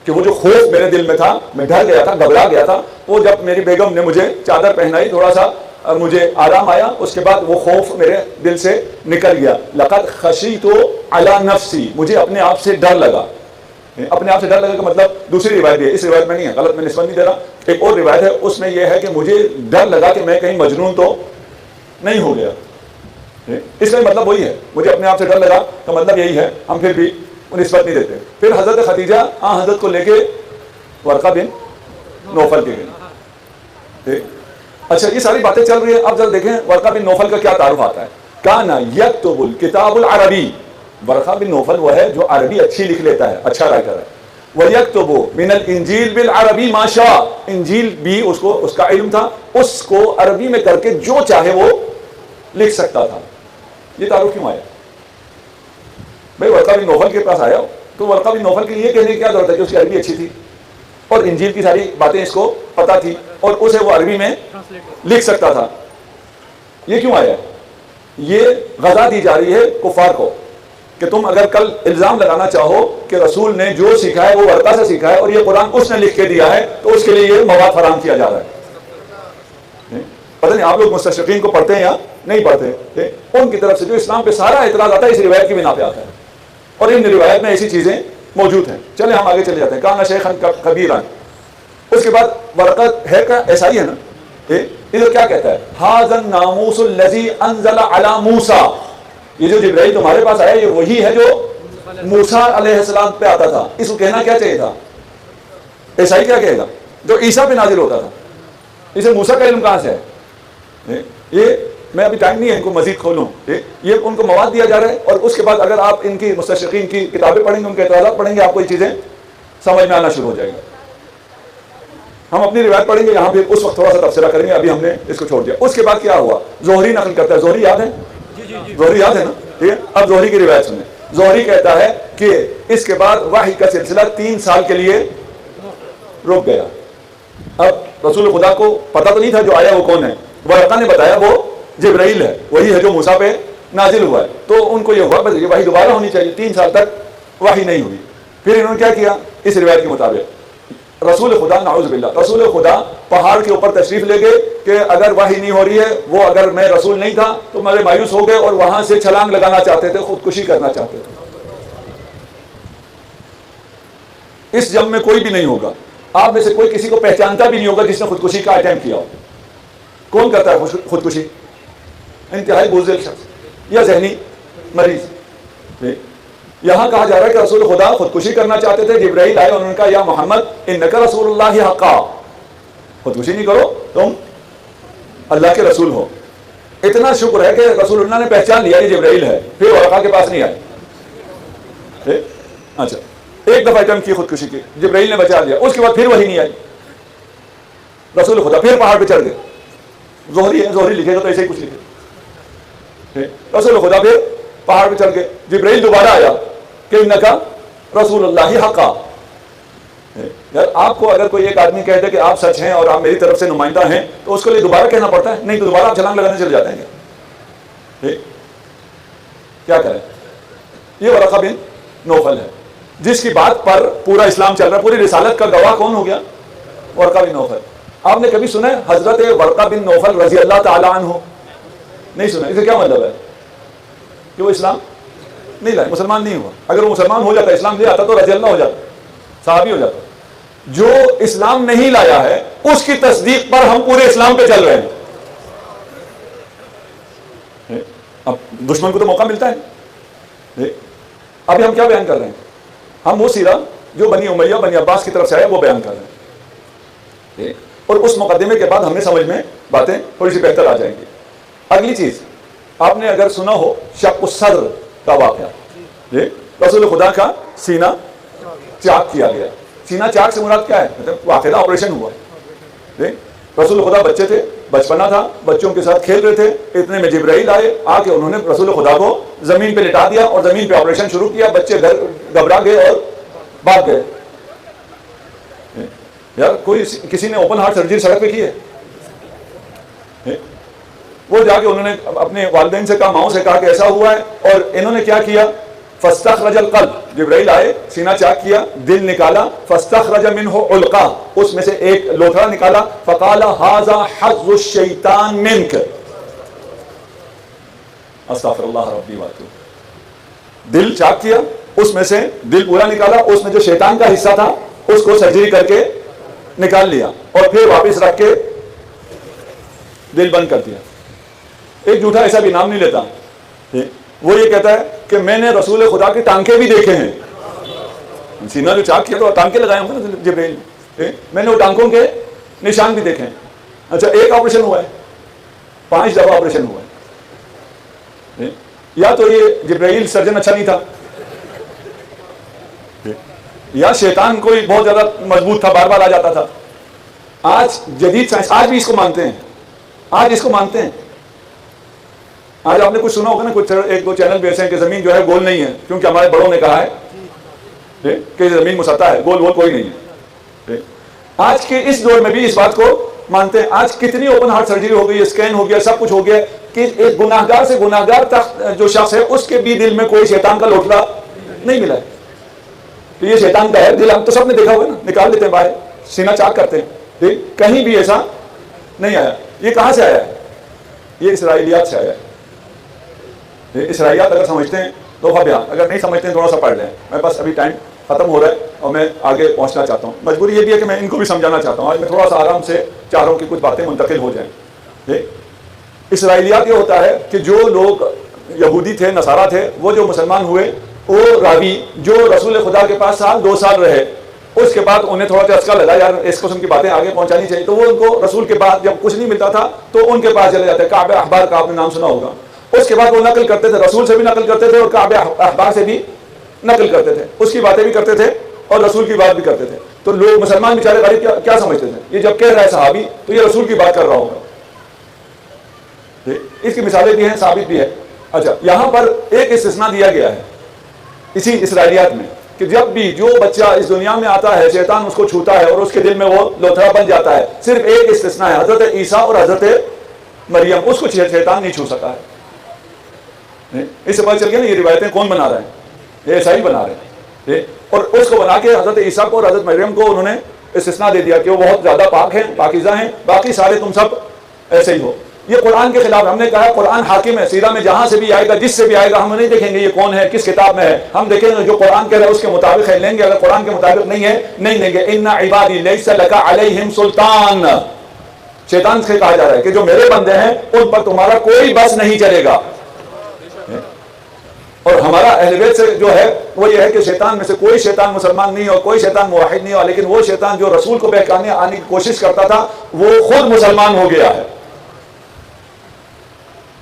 کہ وہ جو خوف میرے دل میں تھا، میں ڈر گیا تھا، گھبرا گیا تھا، وہ جب میری بیگم نے مجھے چادر پہنائی تھوڑا سا مجھے آرام آیا، اس کے بعد وہ خوف میرے دل سے نکل گیا۔ لقد خشیت علی نفسی، مجھے اپنے آپ سے ڈر لگا۔ اپنے آپ سے ڈر لگا کا مطلب دوسری روایت بھی ہے، اس روایت میں نہیں ہے، غلط میں نسبت نہیں دے رہا، ایک اور روایت ہے اس میں یہ ہے کہ مجھے ڈر لگا کہ میں کہیں مجنون تو نہیں ہو گیا۔ اس کا مطلب وہی ہے، مجھے اپنے آپ سے ڈر لگا کا مطلب یہی ہے، ہم پھر بھی نسبت نہیں دیتے۔ پھر حضرت خدیجہ حضرت کو لے کے ورقہ بن نوفل کے گئے۔ اچھا یہ ساری باتیں چل رہی ہیں، اب ذرا دیکھیں ورقہ بن نوفل کا کیا تعارف آتا ہے۔ کانا یکتب الکتاب العربی، ورقہ بن نوفل وہ ہے جو عربی اچھی لکھ لیتا ہے، اچھا رائٹر ہے۔ وَيَكْتُبُ مِنَ الْإِنْجِيلِ بِالْعَرَبِي مَا شَاءَ، انجیل بھی اس کا علم تھا، اس کو عربی میں کر کے جو چاہے وہ لکھ سکتا تھا۔ یہ تعارف کیوں آیا؟ بھائی ورقہ بن نوفل کے پاس آیا تو ورقہ بن نوفل کے لیے کہنے کی کیا ضرورت ہے کہ اس کی عربی اچھی تھی اور انجیل کی ساری باتیں اس کو پتہ تھی اور اسے وہ عربی میں لکھ سکتا تھا؟ یہ کیوں آیا؟ یہ غذا دی جا رہی ہے کفار کو کہ تم اگر کل الزام لگانا چاہو کہ رسول نے جو سیکھا ہے وہ ورقہ سے سیکھا ہے اور یہ قرآن اس نے لکھ کے دیا ہے، تو اس کے لیے یہ مواد فراہم کیا جا رہا ہے۔ پتہ نہیں آپ لوگ مستشرقین کو پڑھتے ہیں یا نہیں پڑھتے؟ ان کی طرف سے جو اسلام پہ سارا اعتراض آتا ہے اس روایت کی بنا پہ آتا ہے، اور ان روایت میں ایسی چیزیں موجود ہیں۔ چلیں ہم آگے چلے جاتے ہیں۔ کانا شیخن کبیرا، اس کے بعد ورقت ہے کا ایسا ہی ہے نا، ادھر کیا کہتا ہے؟ ھذا الناموس الذی انزل علی موسیٰ، یہ جو جبرائیل تمہارے پاس آیا یہ وہی ہے جو موسیٰ علیہ السلام پہ آتا تھا۔ اس کو کہنا کیا چاہیے تھا؟ عیسائی کیا کہے گا؟ جو عیسیٰ پہ نازل ہوتا تھا۔ اسے موسیٰ کا علم کہاں سے ہے؟ یہ میں ابھی ٹائم نہیں ہے ان کو مزید کھولوں، یہ ان کو مواد دیا جا رہا ہے، اور اس کے بعد اگر آپ ان کی مستشرقین کی کتابیں پڑھیں گے، ان کے اعتراضات پڑھیں گے، آپ کو یہ چیزیں سمجھ میں آنا شروع ہو جائے گا۔ ہم اپنی روایت پڑھیں گے، یہاں پہ اس وقت تھوڑا سا تبصرہ کریں گے، ابھی ہم نے اس کو چھوڑ دیا۔ اس کے بعد کیا ہوا؟ زہری نقل کرتا ہے، زہری یاد ہے؟ زہری یاد ہے نا؟ ٹھیک ہے، اب زہری کی روایت سنیں۔ زہری کہتا ہے کہ اس کے بعد وحی کا سلسلہ 3 سال کے لیے رک گیا۔ اب رسول خدا کو پتہ تو نہیں تھا جو آیا وہ کون ہے، ورقہ نے بتایا وہ جبرائیل ہے، وہی ہے جو موسیٰ پہ نازل ہوا ہے، تو ان کو یہ ہوا بس یہ وحی دوبارہ ہونی چاہیے۔ 3 سال تک وحی نہیں ہوئی۔ پھر انہوں نے کیا کیا؟ اس روایت کے مطابق رسول خدا، نعوذ باللہ، رسول خدا پہاڑ کے اوپر تشریف لے گئے کہ اگر وحی نہیں ہو رہی ہے، وہ اگر میں رسول نہیں تھا تو میرے مایوس ہو گئے اور وہاں سے چھلانگ لگانا چاہتے تھے، خودکشی کرنا چاہتے تھے۔ اس جنگ میں کوئی بھی نہیں ہوگا، آپ میں سے کوئی کسی کو پہچانتا بھی نہیں ہوگا جس نے خودکشی کا اٹیمپٹ کیا ہو۔ کون کرتا ہے خودکشی؟ انتہائی بزدل شخص یا ذہنی مریض۔ یہاں کہا جا رہا ہے کہ رسول خدا خودکشی کرنا چاہتے تھے، جبرائیل آئے اور انہوں نے کہا یا محمد انک رسول اللہ حقا، خودکشی نہیں کرو، تم اللہ کے رسول ہو۔ اتنا شکر ہے کہ رسول اللہ نے پہچان لیا یہ جبرائیل ہے، پھر ورقہ کے پاس نہیں آئے۔ اچھا، ایک دفعہ اٹیمپٹ کی خودکشی کی، جبرائیل نے بچا لیا، اس کے بعد پھر وہی نہیں آئی، رسول خدا پھر پہاڑ پہ چڑھ گئے۔ زہری ہے، زہری لکھے گا تو ایسے ہی کچھ لکھے، رسول خدا پھر پہاڑ پہ چڑھ گئے، جبرائیل دوبارہ آیا کہ انکا رسول اللہ حقا۔ یار آپ کو اگر کوئی ایک آدمی کہتے کہ آپ سچ ہیں اور آپ میری طرف سے نمائندہ ہیں تو اس کو لیے دوبارہ کہنا پڑتا ہے؟ نہیں تو دوبارہ آپ چھلانگ لگانے چلے جاتے ہیں کیا کریں؟ یہ ورقہ بن نوفل ہے جس کی بات پر پورا اسلام چل رہا ہے، پوری رسالت کا گواہ کون ہو گیا؟ ورقہ بن نوفل۔ آپ نے کبھی سنا ہے حضرت ورقہ بن نوفل رضی اللہ تعالی عنہ؟ نہیں سنا۔ اسے کیا مطلب ہے؟ کہ وہ اسلام نہیں لائے، مسلمان نہیں ہوا. اگر وہ مسلمان ہو جاتا، اسلام لے آتا تو رضی اللہ ہو جاتا، صحابی ہو جاتا. جو اسلام نہیں لایا ہے اس کی تصدیق پر ہم پورے اسلام پہ چل رہے ہیں. اب دشمن کو تو موقع ملتا ہے. ابھی ہم کیا بیان کر رہے ہیں؟ ہم وہ سیرہ جو بنی امیہ بنی عباس کی طرف سے آیا وہ بیان کر رہے ہیں، اور اس مقدمے کے بعد ہمیں سمجھ میں باتیں تھوڑی سی بہتر آ جائیں گی. اگلی چیز آپ نے اگر سنا ہو شق الصدر کا واقعہ، رسول خدا کا سینہ چاک کیا گیا. سینہ چاک سے مراد کیا ہے؟ مطلب واقعہ آپریشن ہوا. رسول خدا بچے تھے، بچپنا تھا، بچوں کے ساتھ کھیل رہے تھے، اتنے میں جبرائیل آئے، آ کے انہوں نے رسول خدا کو زمین پہ لٹا دیا اور زمین پہ آپریشن شروع کیا. بچے گھبرا گئے اور بھاگ گئے. یار کوئی کسی نے اوپن ہارٹ سرجری سڑک پہ کی ہے؟ وہ جا کے انہوں نے اپنے والدین سے کہا، ماؤں سے کہا کہ ایسا ہوا ہے، اور انہوں نے کیا کیا؟ فاستخرج القلب، جبرائیل آئے، سینہ چاک کیا، دل نکالا، فاستخرج منہ علقہ، اس میں سے ایک لوتھڑا نکالا، فقال ھذا حظ الشیطان منک. استغفر اللہ ربی واتوب. دل چاک کیا، اس میں سے دل پورا نکالا، اس میں جو شیطان کا حصہ تھا اس کو سرجری کر کے نکال لیا اور پھر واپس رکھ کے دل بند کر دیا. ایک جھوٹا ایسا بھی نام نہیں لیتا، وہ یہ کہتا ہے کہ میں نے رسول خدا کے ٹانکے بھی دیکھے ہیں. سینہ جو چاک کیا تو ٹانکے لگائے ہوں گے نا جبرائیل، میں نے وہ ٹانکوں کے نشان بھی دیکھے ہیں. اچھا ایک آپریشن ہوا ہے، 5 دفعہ آپریشن ہوا ہے. یا تو یہ جبرائیل سرجن اچھا نہیں تھا، یا شیطان کوئی بہت زیادہ مضبوط تھا، بار بار آ جاتا تھا. آج جدید سائنس آج بھی اس کو مانتے ہیں، آج اس کو مانتے ہیں. آج آپ نے کچھ سنا ہوگا نا، کچھ 1-2 چینل بھی ایسے ہیں کہ زمین جو ہے گول نہیں ہے، کیونکہ ہمارے بڑوں نے کہا ہے کہ زمین مسطح ہے، گول کوئی نہیں ہے. آج کے اس دور میں بھی اس بات کو مانتے ہیں. آج کتنی اوپن ہارٹ سرجری ہو گئی، اسکین ہو گیا، سب کچھ ہو گیا کہ ایک گناہگار سے گناہگار تک جو شخص ہے اس کے بھی دل میں کوئی شیطان کا لوٹلا نہیں ملا ہے. تو یہ شیطان کا ہے دل، ہم تو سب نے دیکھا ہوگا نا، نکال دیتے ہیں باہر، سینہ چاک کرتے ہیں، کہیں بھی ایسا نہیں آیا. یہ کہاں سے آیا ہے؟ یہ اسرائیلیات سے آیا ہے. اسرائیلیات اگر سمجھتے ہیں تو بیان، اگر نہیں سمجھتے ہیں تھوڑا سا پڑھ لیں. میں بس ابھی ٹائم ختم ہو رہا ہے اور میں آگے پہنچنا چاہتا ہوں. مجبوری یہ بھی ہے کہ میں ان کو بھی سمجھانا چاہتا ہوں. آج میں تھوڑا سا آرام سے چاروں کی کچھ باتیں منتقل ہو جائیں. اسرائیلیات یہ ہوتا ہے کہ جو لوگ یہودی تھے، نصارہ تھے، وہ جو مسلمان ہوئے، وہ راوی جو رسول خدا کے پاس 2 سال رہے، اس کے بعد انہیں تھوڑا چسکا لگا یار اس قسم کی باتیں آگے پہنچانی چاہیے، تو وہ ان کو رسول کے بعد جب کچھ نہیں ملتا تھا تو ان کے پاس چلے جاتے. کعب احبار کا آپ نے نام سنا ہوگا. اس کے بعد وہ نقل کرتے تھے، رسول سے بھی نقل کرتے تھے اور کعب احبار سے بھی نقل کرتے تھے. اس کی باتیں بھی کرتے تھے اور رسول کی بات بھی کرتے تھے. تو لوگ مسلمان بیچارے غریب کیا سمجھتے تھے؟ یہ جب کہہ رہا ہے صحابی تو یہ رسول کی بات کر رہا ہوگا. اس کی مثالیں بھی ہیں، ثابت بھی ہے. اچھا یہاں پر ایک استثناء دیا گیا ہے اسی اسرائیلیات میں کہ جب بھی جو بچہ اس دنیا میں آتا ہے شیطان اس کو چھوتا ہے اور اس کے دل میں وہ لوتھڑا بن جاتا ہے. صرف ایک استثناء ہے، حضرت عیسیٰ اور حضرت مریم، اس کو شیطان نہیں چھو سکا ہے. اس سے پتہ چل گیا نا یہ روایتیں کون بنا رہے ہیں؟ یہ عیسائی بنا رہے ہیں. اور اس کو بنا کے حضرت عیسیٰ کو اور حضرت مریم کو انہوں نے استثناء دے دیا کہ وہ بہت زیادہ پاک ہیں، پاکیزہ ہیں، باقی سارے تم سب ایسے ہی ہو. یہ قرآن کے خلاف. ہم نے کہا قرآن حاکم ہے، سیرہ میں جہاں سے بھی آئے گا، جس سے بھی آئے گا، ہم نہیں دیکھیں گے یہ کون ہے، کس کتاب میں ہے. ہم دیکھیں گے جو قرآن کہہ رہا ہے اس کے مطابق ہے، لیں گے. اگر قرآن کے مطابق نہیں ہے نہیں لیں گے. ان عبادی لیس لک علیہم سلطان. شیطان سے کہا جا رہا ہے کہ جو میرے بندے ہیں ان پر تمہارا کوئی بس نہیں چلے گا. اور ہمارا اہل بیت سے جو ہے وہ یہ ہے کہ شیطان میں سے کوئی شیطان مسلمان نہیں ہو، کوئی شیطان موحد نہیں ہو، لیکن وہ شیطان جو رسول کو بہکانے آنے کی کوشش کرتا تھا وہ خود مسلمان ہو گیا ہے.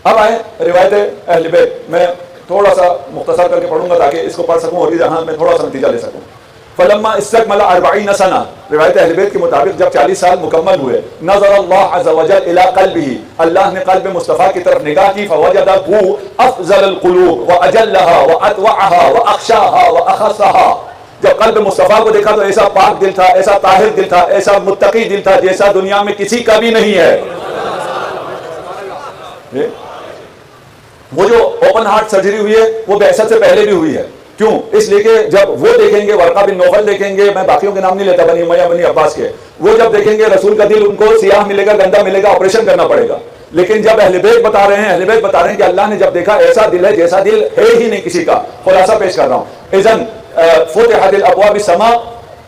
اب آئے روایت اہل بیت. میں تھوڑا سا مختصر کر کے پڑھوں گا تاکہ اس کو پڑھ سکوں اور یہاں میں تھوڑا سا نتیجہ لے سکوں. فلما استکمل 40 سنہ، روایت اہل بیت کے مطابق جب 40 سال مکمل ہوئے، نظر اللہ عز وجل الى قلبہ، اللہ نے قلب مصطفیٰ کی طرف نگاہ کی، فوجدہ افضل القلوب واجلها واطوعها واخشاها واخصها. جب قلب مصطفیٰ کو دیکھا تو ایسا پاک دل تھا، ایسا طاہر دل تھا، ایسا متقی دل تھا جیسا دنیا میں کسی کا بھی نہیں ہے. وہ جو اوپن ہارٹ سرجری ہوئی ہے وہ بعثت سے پہلے بھی ہوئی ہے. کیوں؟ اس لیے کہ جب وہ دیکھیں گے، ورقہ بن نوفل دیکھیں گے، میں باقیوں کے نام نہیں لیتا، بنی امیہ بنی عباس کے، وہ جب دیکھیں گے رسول کا دل ان کو سیاہ ملے گا، گندا ملے گا، آپریشن کرنا پڑے گا. لیکن جب اہل بیت بتا رہے ہیں کہ اللہ نے جب دیکھا ایسا دل ہے جیسا دل ہے ہی نہیں کسی کا. خلاصہ پیش کر رہا ہوں. اذن فتحت الابواب السماء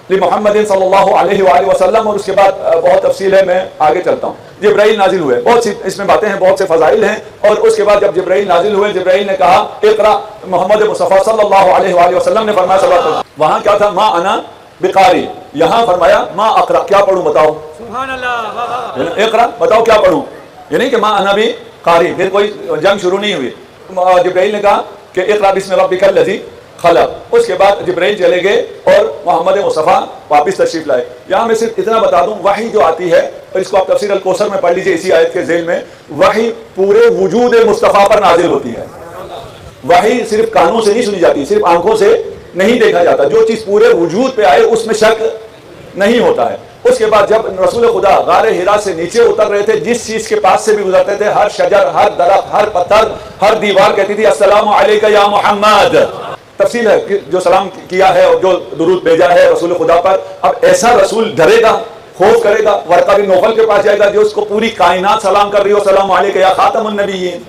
لمحمد صلی اللہ علیہ وآلہ وسلم. اور اس کے بعد بہت تفصیل ہے, میں آگے چلتا ہوں. جبرائیل نازل ہوئے, بہت سی اس میں باتیں ہیں, بہت سے فضائل ہیں. اور اس کے بعد جب جبرائیل نازل ہوئے, جبرائیل نے کہا اقرا. محمد مصطفیٰ صلی اللہ علیہ وآلہ وسلم نے فرمایا صلی اللہ علیہ وسلم, وہاں کیا تھا, ما انا بقاری, یہاں فرمایا ما اقرا, کیا پڑھوں بتاؤ, سبحان اللہ, اقرا بتاؤ کیا پڑھوں, یعنی کہ ما انا بھی قاری. پھر کوئی جنگ شروع نہیں ہوئی. جبرائیل نے کہا کہ اقرا بسم ربک الذی خلق. اس کے بعد جبرائیل چلے گئے اور محمد مصطفیٰ واپس تشریف لائے. یہاں میں صرف اتنا بتا دوں, وحی جو آتی ہے, اور اس کو آپ تفسیر الکوثر میں پڑھ لیجئے اسی آیت کے ذیل میں, وحی پورے وجود مصطفیٰ پر نازل ہوتی ہے. وحی صرف کانوں سے نہیں سنی جاتی, صرف آنکھوں سے نہیں دیکھا جاتا. جو چیز پورے وجود پہ آئے اس میں شک نہیں ہوتا ہے. اس کے بعد جب رسول خدا غار حرا سے نیچے اتر رہے تھے, جس چیز کے پاس سے بھی گزرتے تھے, ہر شجر, ہر درخت, ہر پتھر, ہر دیوار کہتی تھی السلام علیک یا محمد. تفصیل ہے جو سلام کیا ہے اور جو درود بھیجا ہے رسول خدا پر. اب ایسا رسول ڈرے گا, خوف کرے گا, ورقہ بن نوفل کے پاس جائے گا جو اس کو پوری کائنات سلام کر رہی ہو, السلام علیک یا خاتم النبیین.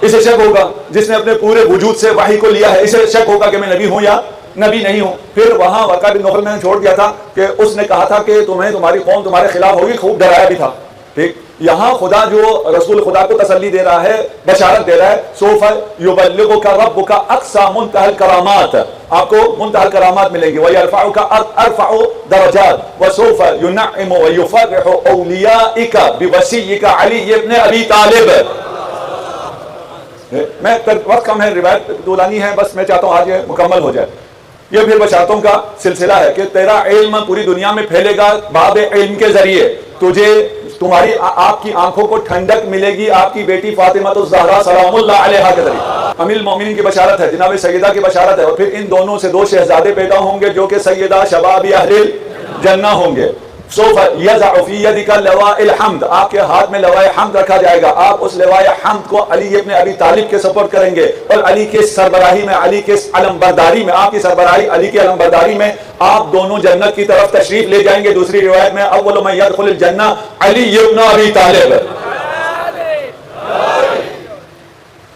اسے شک ہوگا, جس نے اپنے پورے وجود سے وحی کو لیا ہے, اسے شک ہوگا کہ میں نبی ہوں یا نبی نہیں ہوں. پھر وہاں ورقہ بن نوفل میں نے چھوڑ دیا تھا کہ اس نے کہا تھا کہ تمہیں تمہاری قوم تمہارے خلاف ہوگی, خوب ڈرایا بھی تھا. ٹھیک, یہاں خدا جو رسول خدا کو تسلی دے رہا ہے, بشارت دے رہا ہے, سوف یبلغک ربک اقصی منتہی الکرامات, آپ کو منتہی الکرامات ملیں گی. ویرفعک ارفع درجات وسوف ینعم ویفرح اولیائک بوصیک علی ابن ابی طالب. میں وقت کم ہے, روایت طولانی ہے, بس میں چاہتا ہوں آج یہ مکمل ہو جائے. یہ پھر بشارتوں کا سلسلہ ہے کہ تیرا علم پوری دنیا میں پھیلے گا باب علم کے ذریعے. تجھے تمہاری آپ کی آنکھوں کو ٹھنڈک ملے گی آپ کی بیٹی فاطمہ الزہرا سلام اللہ علیہا کے ذریعے. ام المومنین کی بشارت ہے, جناب سیدہ کی بشارت ہے. اور پھر ان دونوں سے 2 شہزادے پیدا ہوں گے جو کہ سیدہ شباب اہل جنہ ہوں گے. سوف یضع فی یدک لواء الحمد, آپ کے ہاتھ میں لواء حمد رکھا جائے گا. آپ اس لواء حمد کو علی ابن ابی طالب کے سپرد کریں گے, اور علی کے سربراہی میں, علی کے علمبرداری میں, آپ کی سربراہی علی کی علمبرداری میں آپ دونوں جنت کی طرف تشریف لے جائیں گے. دوسری روایت میں اول من یدخل الجنہ علی ابن ابی طالب.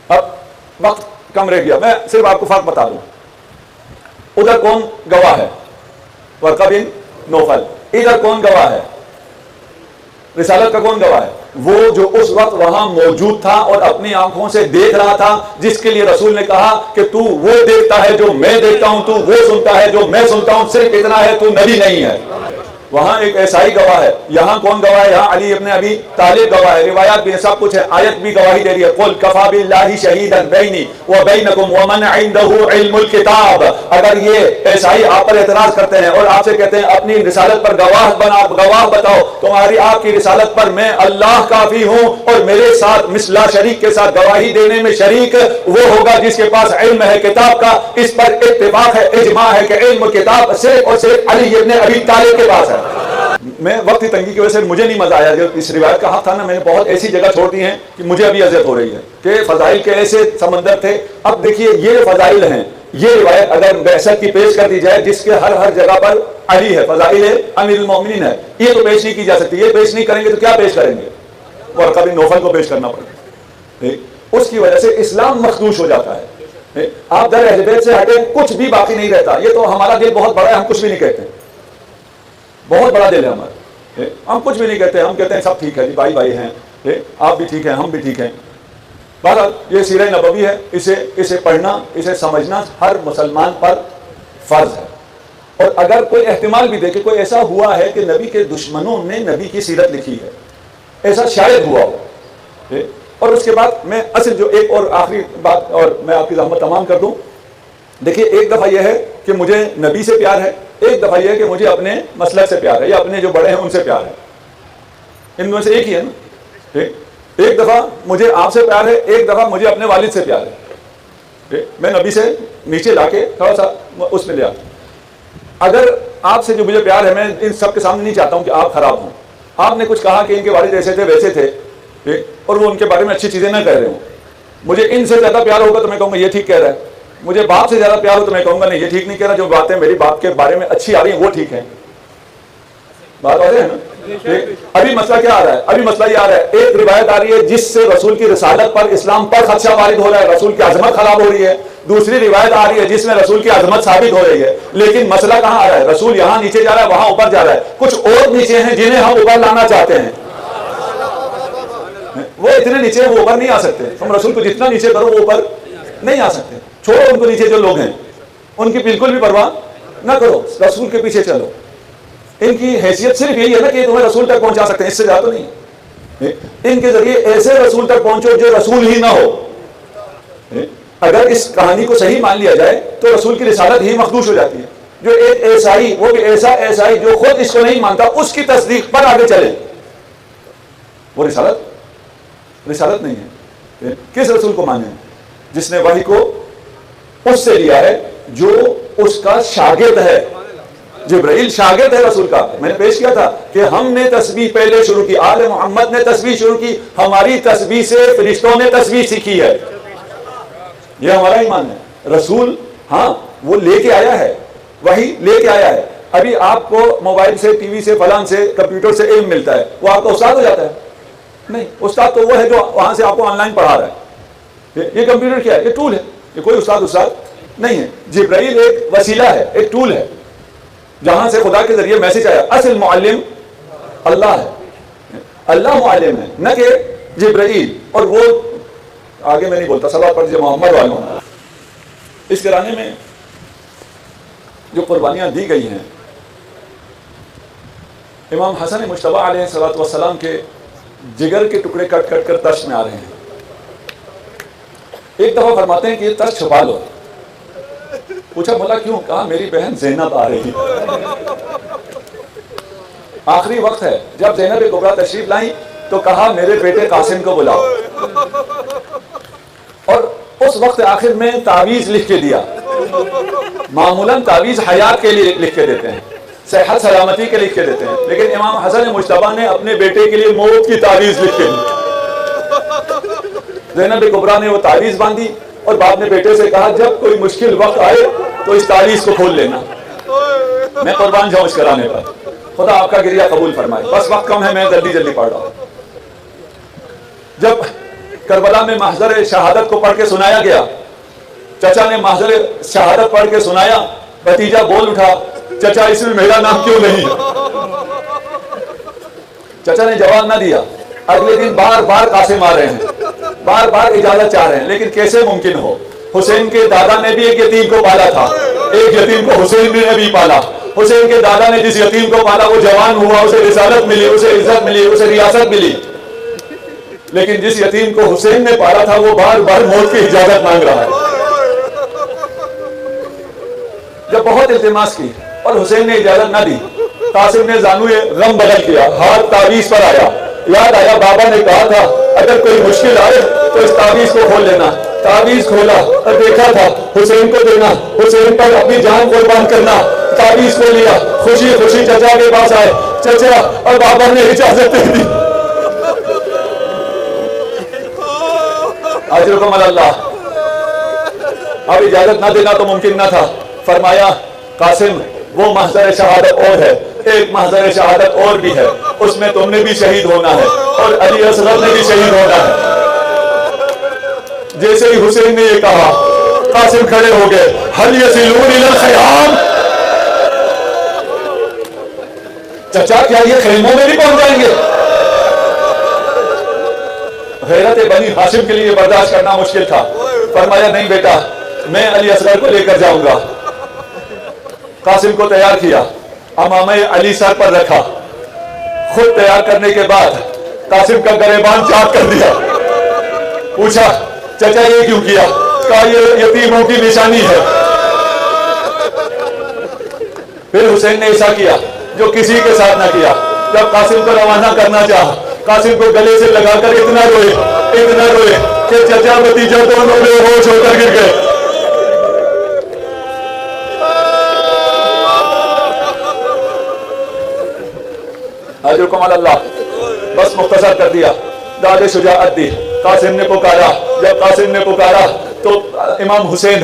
اب وقت کم رہ گیا, میں صرف آپ کو فرق بتا دوں. ادھر کون گواہ ہے, ورقہ بن نوفل. ادھر کون گواہ ہے, رسالت کا کون گواہ ہے, وہ جو اس وقت وہاں موجود تھا اور اپنی آنکھوں سے دیکھ رہا تھا, جس کے لیے رسول نے کہا کہ تو وہ دیکھتا ہے جو میں دیکھتا ہوں, تو وہ سنتا ہے جو میں سنتا ہوں, صرف اتنا ہے تو نبی نہیں ہے. وہاں ایک عیسائی گواہ ہے, یہاں کون گواہ ہے, یہاں علی ابن ابی طالب گواہ ہے. روایات بھی سب کچھ ہے, آیت بھی گواہی دے رہی ہے. قل کفی باللہ شہیدا بینی وبینکم ومن عنده علم الکتاب. اگر یہ عیسائی آپ پر اعتراض کرتے ہیں اور آپ سے کہتے ہیں اپنی رسالت پر گواہ بتاؤ, تمہاری آپ کی رسالت پر میں اللہ کافی ہوں, اور میرے ساتھ مثلا شریک کے ساتھ گواہی دینے میں شریک وہ ہوگا جس کے پاس علم ہے کتاب کا. اس پر اتفاق ہے, اجماع ہے کہ علم کتاب صرف اور صرف علی ابن ابی طالب کے پاس ہے. میں وقت کی تنگی کی وجہ سے مجھے نہیں مزہ آیا, جب اس روایت کا حق تھا نا, میں نے بہت ایسی جگہ چھوڑ دی ہیں کہ مجھے ابھی اذیت ہو رہی ہے کہ فضائل کے ایسے سمندر تھے. اب دیکھیے یہ فضائل ہیں, یہ روایت اگر بعثت کی پیش کر دی جائے جس کے ہر جگہ پر علی ہے, فضائل امیر المومنین ہے, یہ تو پیش نہیں کی جا سکتی. یہ پیش نہیں کریں گے تو کیا پیش کریں گے, ورقہ بن نوفل کو پیش کرنا پڑے گا. اس کی وجہ سے اسلام مخدوش ہو جاتا ہے. آپ در اہل بیت سے ہٹے کچھ بھی باقی نہیں رہتا. یہ تو ہمارا دل بہت بڑا ہے, ہم کچھ بھی نہیں کہتے, بہت بڑا دل ہے ہمارا, ہم کچھ بھی نہیں کہتے, ہم کہتے ہیں سب ٹھیک ہے جی, بھائی بھائی ہیں, آپ بھی ٹھیک ہیں, ہم بھی ٹھیک ہیں. بہرحال یہ سیرہ نبوی ہے, اسے پڑھنا, اسے سمجھنا ہر مسلمان پر فرض ہے. اور اگر کوئی احتمال بھی دے کہ کوئی ایسا ہوا ہے کہ نبی کے دشمنوں نے نبی کی سیرت لکھی ہے, ایسا شاید ہوا ہو. اور اس کے بعد میں اصل جو ایک اور آخری بات, اور میں آپ کی زحمت تمام کر دوں. دیکھیے ایک دفعہ یہ ہے کہ مجھے نبی سے پیار ہے, ایک دفعہ یہ ہے کہ مجھے اپنے مسلک سے پیار ہے یا اپنے جو بڑے ہیں ان سے پیار ہے. ان میں سے ایک ہی ہے نا. ایک دفعہ مجھے آپ سے پیار ہے, ایک دفعہ مجھے اپنے والد سے پیار ہے. میں نبی سے نیچے لا کے تھوڑا سا اس میں لیا. اگر آپ سے جو مجھے پیار ہے, میں ان سب کے سامنے نہیں چاہتا ہوں کہ آپ خراب ہوں. آپ نے کچھ کہا کہ ان کے والد ایسے تھے ویسے تھے, اور وہ ان کے بارے میں اچھی چیزیں نہ کہہ رہے ہوں. مجھے ان سے زیادہ پیار ہوگا تو میں کہوں گا یہ ٹھیک کہہ رہا ہے. مجھے باپ سے زیادہ پیار ہو تو میں کہوں گا نہیں یہ ٹھیک نہیں کہہ رہا, جو باتیں میری باپ کے بارے میں اچھی آ رہی ہیں وہ ٹھیک ہیں. بات آ رہی ہے نا. ابھی مسئلہ کیا آ رہا ہے؟ ابھی مسئلہ یہ آ رہا ہے، ایک روایت آ رہی ہے جس سے رسول کی رسالت پر، اسلام پر خدشہ وارد ہو رہا ہے، رسول کی عظمت خراب ہو رہی ہے. دوسری روایت آ رہی ہے جس میں رسول کی عظمت ثابت ہو رہی ہے. لیکن مسئلہ کہاں آ رہا ہے؟ رسول یہاں نیچے جا رہا ہے، وہاں اوپر جا رہا ہے. کچھ اور نیچے ہیں جنہیں ہم اوپر لانا چاہتے ہیں. وہ اتنے نیچے وہ اوپر نہیں آ سکتے. تم رسول کو جتنا نیچے کرو وہ اوپر نہیں آ سکتے. چھوڑو ان کو نیچے جو لوگ ہیں، ان کی بالکل بھی پرواہ نہ کرو، رسول کے پیچھے چلو. ان کی حیثیت صرف یہی ہے نا کہ تمہیں رسول تک پہنچا سکتے ہیں، اس سے زیادہ تو نہیں. ان کے ذریعے ایسے رسول تک پہنچو جو رسول ہی نہ ہو. اگر اس کہانی کو صحیح مان لیا جائے تو رسول کی رسالت ہی مخدوش ہو جاتی ہے. جو ایک عیسائی، وہ بھی ایسا عیسائی جو خود اس کو نہیں مانتا، اس کی تصدیق پر آگے چلے، وہ رسالت نہیں ہے. کس رسول کو مانے؟ جس نے وحی کو اس سے لیا ہے جو اس کا شاگرد ہے. جبرائیل شاگرد ہے رسول کا. میں نے پیش کیا تھا کہ ہم نے تسبیح پہلے شروع کی، آل محمد نے تسبیح شروع کی، ہماری تسبیح سے فرشتوں نے تسبیح سیکھی ہے. یہ ہمارا ایمان ہے. رسول ہاں وہ لے کے آیا ہے، وہی لے کے آیا ہے. ابھی آپ کو موبائل سے، ٹی وی سے، فلان سے، کمپیوٹر سے علم ملتا ہے، وہ آپ کا استاد ہو جاتا ہے؟ نہیں. استاد تو وہ ہے جو وہاں سے آپ کو آن لائن پڑھا رہا ہے. یہ کمپیوٹر کیا ہے؟ یہ ٹول ہے. یہ کوئی استاد نہیں ہے. جبرائیل ایک وسیلہ ہے، ایک ٹول ہے جہاں سے خدا کے ذریعے میسج آیا. اصل معلم اللہ ہے، اللہ معلم ہے، نہ کہ جبرائیل. اور وہ آگے میں نہیں بولتا، صلوات پڑھ دیجیے محمد والوں. اس گھرانے میں جو قربانیاں دی گئی ہیں، امام حسن مجتبیٰ علیہ الصلوۃ والسلام کے جگر کے ٹکڑے کٹ کٹ کر ترش میں آ رہے ہیں. ایک دفعہ فرماتے ہیں کہ یہ ترش چھپا لو. پوچھا مولا کیوں؟ کہا میری بہن زینب آ رہی. آخری وقت ہے. جب زینب کبریٰ تشریف لائیں تو کہا میرے بیٹے قاسم کو بلاؤ. اور اس وقت آخر میں تعویذ لکھ کے دیا. معمولاً تعویذ حیات کے لیے لکھ کے دیتے ہیں، صحت سلامتی کے لکھ کے دیتے ہیں، لیکن امام حسن مجتبیٰ نے اپنے بیٹے کے لیے موت کی تعویذ لکھ کے دی. زینب کبریٰ نے وہ تعویذ باندھی اور باپ نے بیٹے سے کہا جب کوئی مشکل وقت آئے تو اس تعویذ کو کھول لینا. میں قربان جاؤں اس کرانے پر. خدا آپ کا گریہ قبول فرمائے. بس وقت کم ہے، میں جلدی پڑھ رہا ہوں. جب کربلا میں محضر شہادت کو پڑھ کے سنایا گیا، چچا نے محضر شہادت پڑھ کے سنایا، بھتیجا بول اٹھا چچا اس میں میرا نام کیوں نہیں؟ چچا نے جواب نہ دیا. اگلے دن بار بار قاسم آ رہے ہیں، بار بار اجازت چاہ رہے ہیں، لیکن کیسے ممکن ہو؟ حسین کے دادا نے بھی ایک یتیم کو پالا تھا، ایک یتیم کو حسین نے بھی پالا. حسین کے دادا نے جس یتیم کو پالا وہ جوان ہوا، اسے رسالت ملی، اسے عزت ملی، اسے ریاست ملی. لیکن جس یتیم کو حسین نے پالا تھا وہ بار بار موت کی اجازت مانگ رہا ہے. جب بہت التماس کی اور حسین نے اجازت نہ دی، قاسم نے زانوئے غم بدل کیا، ہاتھ تعویذ پر آیا. یاد آیا بابا نے کہا تھا اگر کوئی مشکل آئے تو اس تعویذ کو کھول لینا. تعویذ کھولا اور دیکھا تھا حسین کو دینا، حسین پر اپنی جان قربان کرنا. تعویذ کو لیا، خوشی خوشی چچا کے پاس آئے. چچا اور بابا نے اجازت دے دی. اجرکم اللہ. اب اجازت نہ دینا تو ممکن نہ تھا. فرمایا قاسم وہ محضر شہادت اور ہے، ایک محضر شہادت اور بھی ہے، اس میں تم نے بھی شہید ہونا ہے اور علی اصغر نے بھی شہید ہونا ہے. جیسے ہی حسین نے یہ کہا قاسم کھڑے ہو گئے. هل يصلون الى الخيام؟ چچا کیا یہ خیموں میں نہیں پہنچ جائیں گے؟ غیرت بنی ہاشم کے لیے برداشت کرنا مشکل تھا. فرمایا نہیں بیٹا میں علی اصغر کو لے کر جاؤں گا. قاسم کو تیار کیا، امامہ علی سر پر رکھا. خود تیار کرنے کے بعد قاسم کا گریبان چاک کر دیا. پوچھا چچا یہ کیوں کیا؟ کہا یہ یتیموں کی نشانی ہے. پھر حسین نے ایسا کیا جو کسی کے ساتھ نہ کیا. جب قاسم کو روانہ کرنا چاہا، قاسم کو گلے سے لگا کر اتنا روئے کہ چچا بھتیجا دونوں بے ہوش ہو کر گر گئے. اجرکم اللہ. بس مختصر کر دیا. داد شجاعت دی. قاسم نے پکارا. جب قاسم نے پکارا تو امام حسین